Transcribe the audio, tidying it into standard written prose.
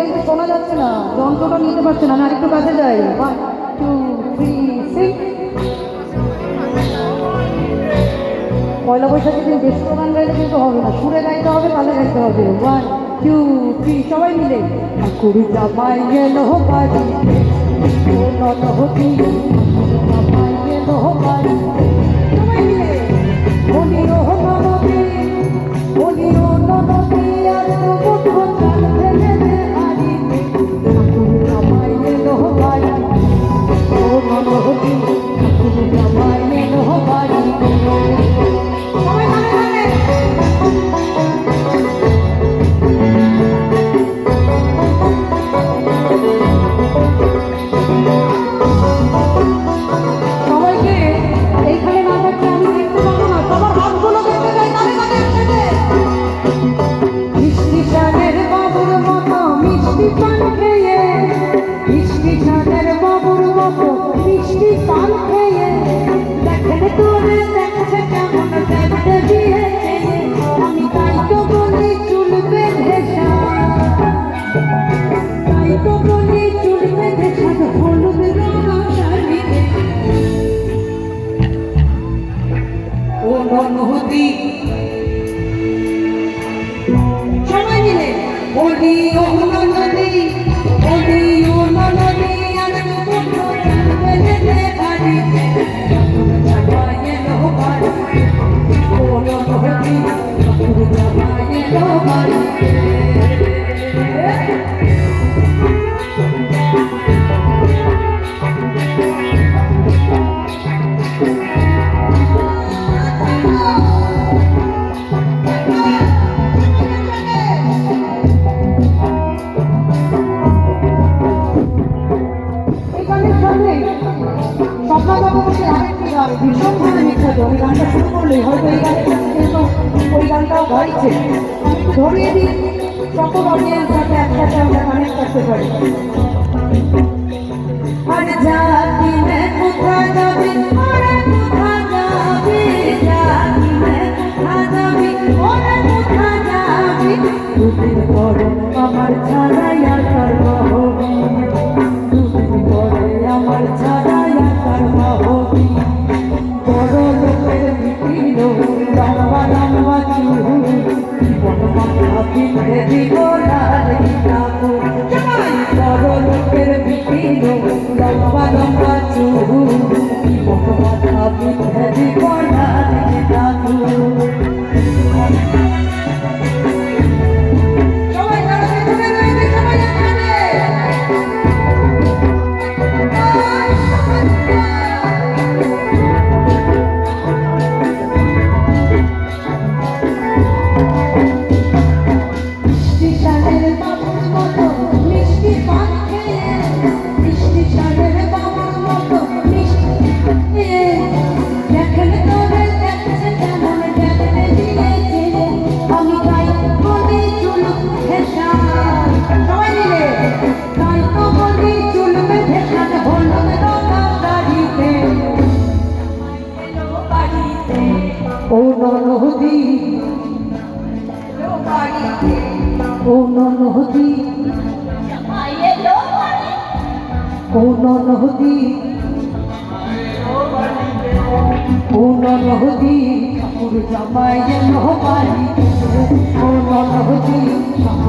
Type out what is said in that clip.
কিন্তু শোনা যাচ্ছে না, যন্ত্রটা নিতে পারছে না। আর একটু কাছে যাই। 1 2 3 6। পয়লা বৈশাখের দিন দেশ গান গাইলে কিন্তু হবে না, সুরে গাইতে হবে, তাহলে গাইতে হবে। 1 2 3 সবাই মিলে। কুড়ি জামাই এলো বাড়িতে, ও ননহতি জামাই এলো বাড়িতে, সবাই মিলে। বলি ও ননদি, বলি ও ননদি, আর তো বুঝবো চাল ফেলে দে হাড়িতে। কুড়ি জামাই এলো বাড়িতে, ও ননহতি কুড়ি জামাই এলো বাড়িতে। সবাই মিলে বলি ও ননদি, বলি ও ননদি, আর তো ফেলে দে হাড়িতে। জামাই এলো বাড়িতে, ও ননদি জামাই এলো বাড়িতে। ভীষণ ভাবে বিখ্যাত। ওই গানটা শুরু করলেই হয়তো এই গানটা কিন্তু ওই গানটাও গাইছে। ধরিয়ে দিই, সকল অডিয়েন্স সাথে একসাথে আমরা কানেক্ট করতে পারি। আর জাতি মে কোথা যাবি, ওরে কোথা যাবি, জাতি মে কোথা যাবি, ওরে কোথা যাবি, দুদিন পরে আমার ছাড়াই আর কার হবি, দুদিন পরে আমার ছাড়াই আর কার হবি। বড় লোকের বিপিল লম্বা লম্বা চুল, মাথা পিঠে দিব লাল কিতাবু। বড় লোকের বিপিল লম্বা লম্বা চুল, মাথা পিঠে দিব লাল কিতাবু। ও ননহদি, ও ননহদি, ও ননহদি, ও ননহদি ঠাকুর জামাই এলো বাড়িতে, ও ননহদি ঠাকুর